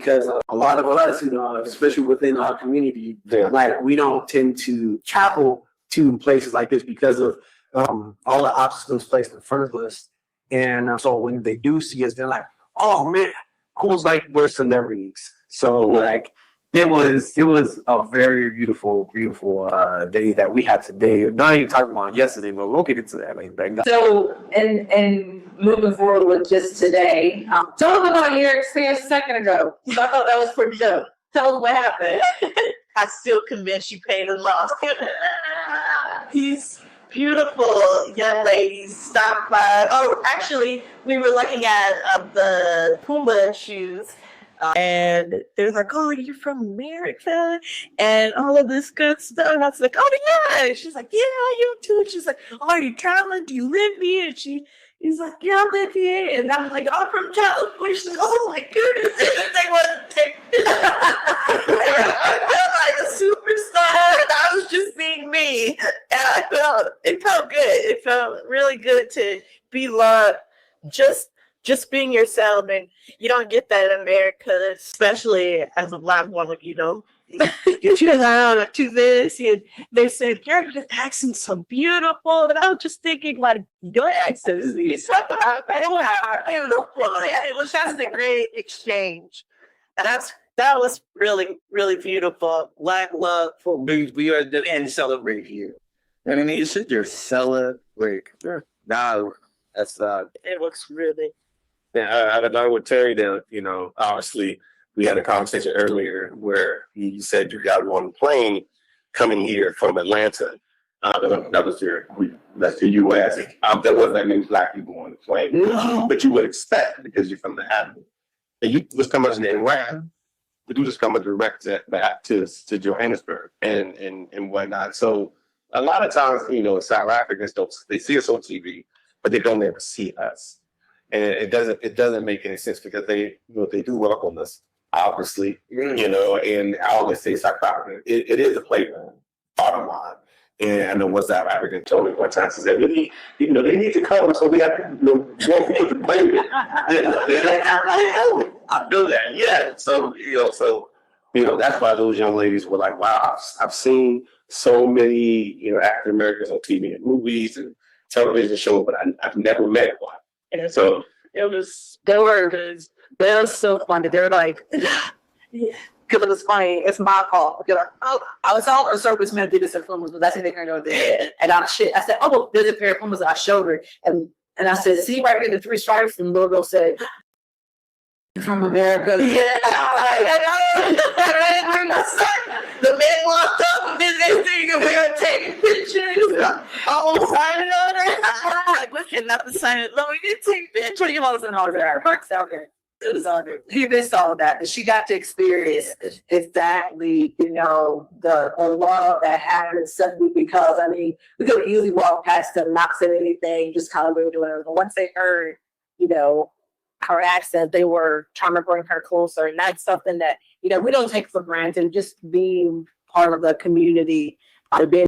because a lot of us, especially within our community, like we don't tend to travel to places like this because of all the obstacles placed in front of us. And so when they do see us, they're like, "Oh man, who's like we're celebrities?" So like it was a very beautiful day that we had today. Not even talking about yesterday, but we'll get into that later. So, and moving forward with just today, tell us about your experience a second ago. I thought that was pretty dope. Tell us what happened. I still convinced you paid him off. These beautiful young ladies stopped by. Oh, actually, we were looking at the Puma shoes. And they was like, "Oh, you're from America," and all of this good stuff. And I was like, "Oh yeah." And she's like, "Yeah, you too." She's like, "Oh, are you traveling? Do you live here?" And he's like, "Yeah, I live here." And I'm like, "I'm from California." She's like, "Oh my goodness." They want to take I felt like a superstar. And I was just being me. And it felt good. It felt really good to be loved. Just being yourself, and you don't get that in America, especially as a Black woman, You just to this, and they said, "Your accent's so beautiful," and I was just thinking, like, your accent is so it was just a great exchange. And that was really, really beautiful. Black love for We are and celebrate here. I mean, you should just celebrate. Now that's it looks really. Yeah, I would tell you that, obviously we had a conversation earlier where you said you got one plane coming here from Atlanta. That's your U.S. There wasn't that many Black people on the plane, but you would expect because you're from the island. And you was coming as an Iran, but you just coming direct back to Johannesburg and whatnot. So a lot of times, South Africans they see us on TV, but they don't ever see us. And it doesn't make any sense because they do welcome us, obviously, and I always say South Africa, it is a playground, bottom line. And I know one South African told me one time, she said, they need to come, so we have more people to play with. I know that, yeah. So that's why those young ladies were like, wow, I've seen so many, African Americans on TV and movies and television shows, but I've never met one. And so they were so funny. They were like, yeah, because it was funny. It's my call. They're like, "Oh, I was all a serviceman did this in Pumas, but that's anything over there." And I said, "Oh, well, there's a pair of Pumas." And I showed her, and I said, "See right here, the 3 stripes." And the little girl said, "You're from America." Yeah. The man walked up and did this thing, and we were taking pictures. Like, listen, not the sign. No, we didn't take pictures. 20 miles an hour there. Parks out there. It was on there. He missed all that. And she got to experience exactly, the love that happened suddenly because, we could easily walk past them, not saying anything, just kind of doing it. But once they heard, her accent, they were trying to bring her closer. And that's something that, we don't take for granted, just being part of the community, being